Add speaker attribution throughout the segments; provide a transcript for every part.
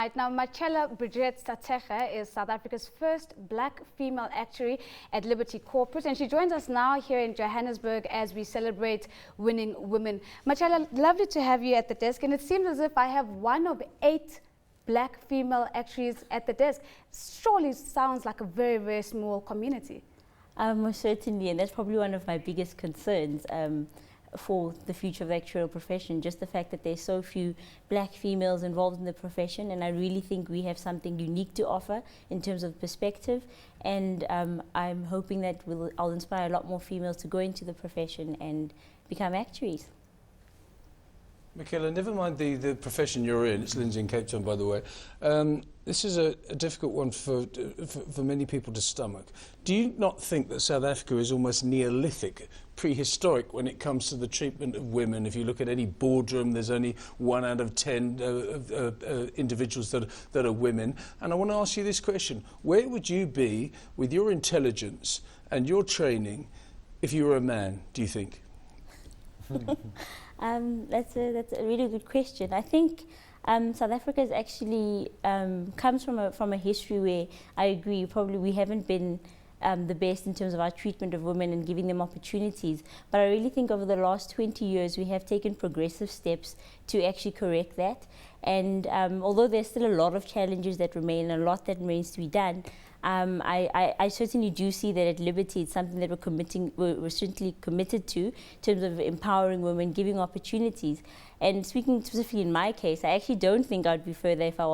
Speaker 1: Right now, Machela Bridgette Sathekga is South Africa's first black female actuary at Liberty Corporate, and she joins us now here in Johannesburg as we celebrate winning women. Machela, lovely to have you at the desk, and it seems as if I have one of 8 black female actuaries at the desk. Surely sounds like a very, very small community.
Speaker 2: Most certainly, and that's probably one of my biggest concerns for the future of the actuarial profession, just the fact that there's so few black females involved in the profession, and I really think we have something unique to offer in terms of perspective, and I'm hoping that I'll inspire a lot more females to go into the profession and become actuaries.
Speaker 3: Machela, never mind the profession you're in, it's Lindsay in Cape Town, by the way. This is a difficult one for many people to stomach. Do you not think that South Africa is almost Neolithic, prehistoric when it comes to the treatment of women? If you look at any boardroom, there's only 1 out of 10 individuals that are women. And I want to ask you this question. Where would you be with your intelligence and your training if you were a man, do you think?
Speaker 2: That's a really good question. I think South Africa is actually comes from a history where I agree probably we haven't been the best in terms of our treatment of women and giving them opportunities. But I really think over the last 20 years we have taken progressive steps to actually correct that. And although there's still a lot of challenges that remain, a lot that remains to be done, I certainly do see that at Liberty it's something that we're certainly committed to in terms of empowering women, giving opportunities. And speaking specifically in my case, I actually don't think I'd be further if I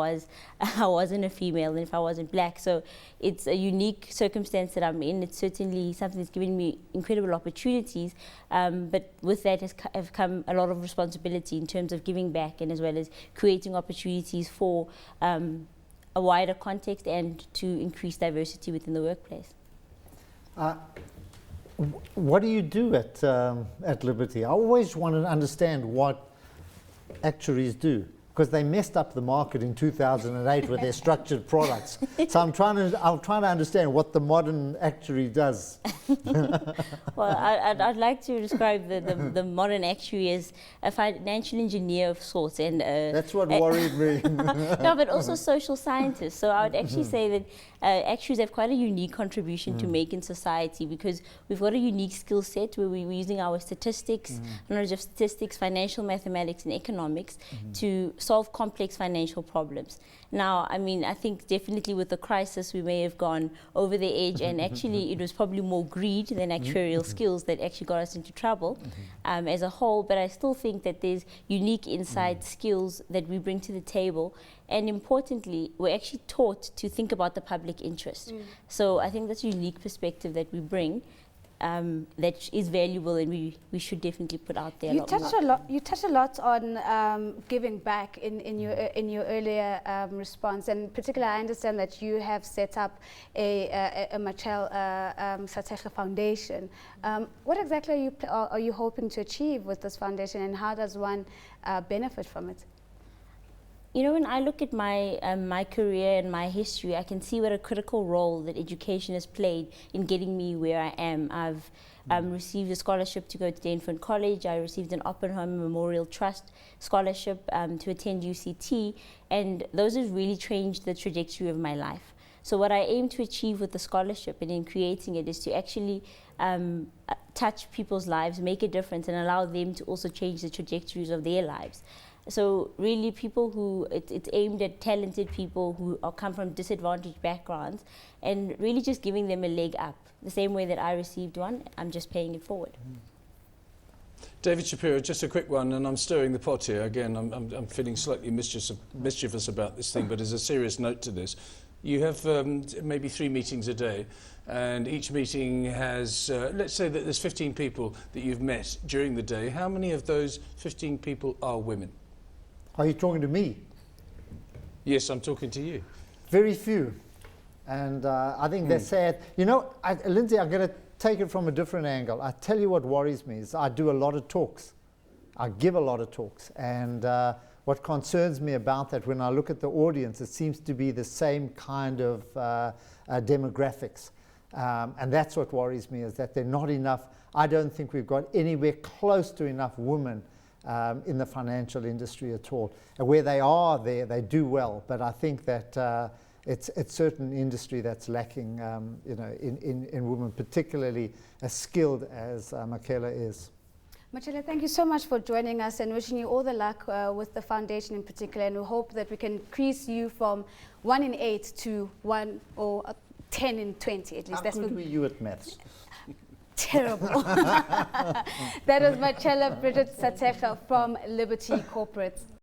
Speaker 2: wasn't a female and if I wasn't black. So it's a unique circumstance that I'm in. It's certainly something that's given me incredible opportunities, but with that have come a lot of responsibility in terms of giving back and as well as creating opportunities for a wider context and to increase diversity within the workplace.
Speaker 4: What do you do at Liberty? I always want to understand what actuaries do, because they messed up the market in 2008 with their structured products. So I'm trying to understand what the modern actuary does.
Speaker 2: Well, I'd like to describe the modern actuary as a financial engineer of sorts, and
Speaker 4: that's what worried me.
Speaker 2: No, but also social scientists. So I would actually say that actuaries have quite a unique contribution to make in society, because we've got a unique skill set where we're using our statistics, knowledge of statistics, financial mathematics and economics to solve complex financial problems. Now, I mean, I think definitely with the crisis we may have gone over the edge, and actually it was probably more greed than actuarial skills that actually got us into trouble as a whole, but I still think that there's unique insight skills that we bring to the table, and importantly, we're actually taught to think about the public interest. So I think that's a unique perspective that we bring that is valuable, and we should definitely put out there.
Speaker 1: You touched a lot on giving back in your earlier response, and particularly I understand that you have set up a Machela Sathekga Foundation. What exactly are you hoping to achieve with this foundation, and how does one benefit from it?
Speaker 2: You know, when I look at my career and my history, I can see what a critical role that education has played in getting me where I am. I've received a scholarship to go to Daneford College. I received an Oppenheimer Memorial Trust scholarship to attend UCT, and those have really changed the trajectory of my life. So what I aim to achieve with the scholarship and in creating it is to actually touch people's lives, make a difference, and allow them to also change the trajectories of their lives. So really people who, it's aimed at talented people who come from disadvantaged backgrounds, and really just giving them a leg up. The same way that I received one, I'm just paying it forward.
Speaker 3: David Shapiro, just a quick one, and I'm stirring the pot here. Again, I'm feeling slightly mischievous about this thing, but there's a serious note to this. You have maybe 3 meetings a day, and each meeting has, let's say that there's 15 people that you've met during the day. How many of those 15 people are women?
Speaker 4: Are you talking to me?
Speaker 3: Yes, I'm talking to you.
Speaker 4: Very few. And I think that's sad. You know, Lindsay, I'm going to take it from a different angle. I tell you what worries me is I do a lot of talks. I give a lot of talks. And what concerns me about that, when I look at the audience, it seems to be the same kind of demographics. And that's what worries me, is that they're not enough. I don't think we've got anywhere close to enough women in the financial industry at all. And where they are there, they do well, but I think that it's certain industry that's lacking, you know, in women, particularly as skilled as Machela is.
Speaker 1: Machela, thank you so much for joining us and wishing you all the luck with the foundation in particular, and we hope that we can increase you from 1 in 8 to 1 or 10 in 20 at least.
Speaker 4: How good were you at maths?
Speaker 1: Terrible. That was Machela Bridgette Sathekga from Liberty Corporate.